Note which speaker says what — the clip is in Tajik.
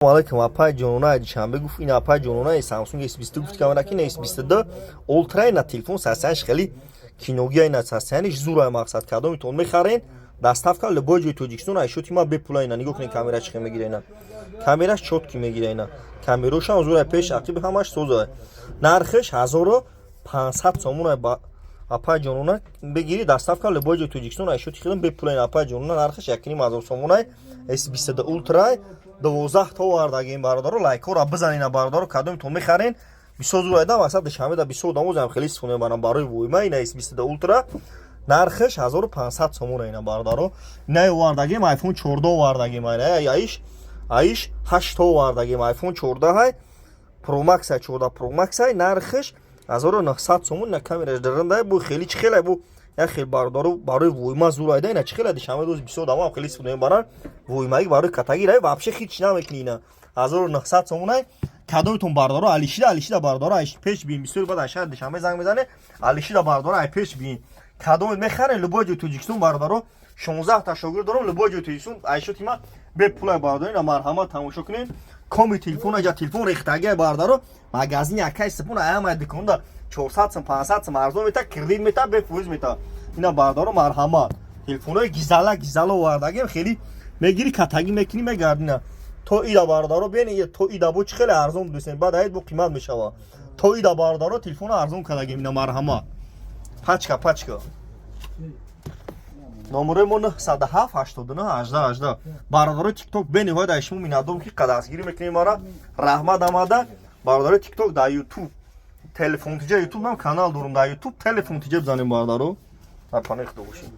Speaker 1: Aleyküm apay canına dişan begu این apay canına Samsung S22 گفت kamera ki S22 ultra اینا تلفن ساسنش خیلی کینوگی اینا ساسنش زورای مقصد کردم میتون میخرین دستافکا لباجی توجیکسون ایشوتی ما بپولا اینا نگاه کنین کامera چقدر میگیره اینا کامراش چوت کی میگیره اینا کامراش هم زورای پیش عقب همش سوزه نرخش 1500 سومون با apay canına بگیری دستافکا لباجی توجیکسون ایشوتی خیلی بپولا اینا apay canına نرخش 1.5 سومون S22 ultra 12 تا واردگیم بردارو لایکو را بزنین بردارو کدومتون میخرین 20 زور ایدم واسه دشمه دا 20 داموزم خیلی استفاده میکنم برای ویما این اس 22 اولترا نرخش 1500 سومون اینا بردارو نه واردگیم آیفون 14 واردگیم اینا ایش 8 تا واردگیم آیفون 14 های پرو مکس 14 پرو مکس های نرخش 1900 سومون نه کامراش درنده بو خیلی خیلی بو یا خیلی باردارو برای ویما زور ایده اینا چخیله دشمه دوز 20 دامو خیلی استفاده میکنم ویمایی برای کاتگیری вообще هیچ نمیکنین 1900 سومون کدومتون باردارو علیشی باردارو ایش پیش بین بسیار بعد اشاد دشمه زنگ میزنه علیشی باردارو ای پیش بین کدوم میخره لباجو توجیکسون باردارو 16 تا شاگرد دارم لباجو توجیکسون ایشو تیما به پول باردارو اینا مرحمت تماشا کنین کمی تلفن اجا تلفن ریختگی باردارو مغازین یکای سپون ایام دکوندا 400 سم 500 سم ارزون میتا کردیت میتا به فوز میتا اینا باردارو مرحمت تلفنای گیزالا واردگی خیلی میگیری کاتگی میکنی میگردینا تو ایدا باردارو ببین تو ایدا بو خیلی ارزون دوستین بعد هیچ بو قیمت میشه تو ایدا باردارو تلفن ارزون کدگی اینا مرحمت پاچکا номерمون 107 89 18 18 باردارو تیک توک ببین های دایشمو مینادم که قداسگیری میکنیم ما را رحمت آماده باردارو تیک توک دا یوتیوب تلفن تیجا یوتیوب هم کانال دارم دا یوتیوب تلفن تیجا بزنیم باردارو پانیخ دوشیم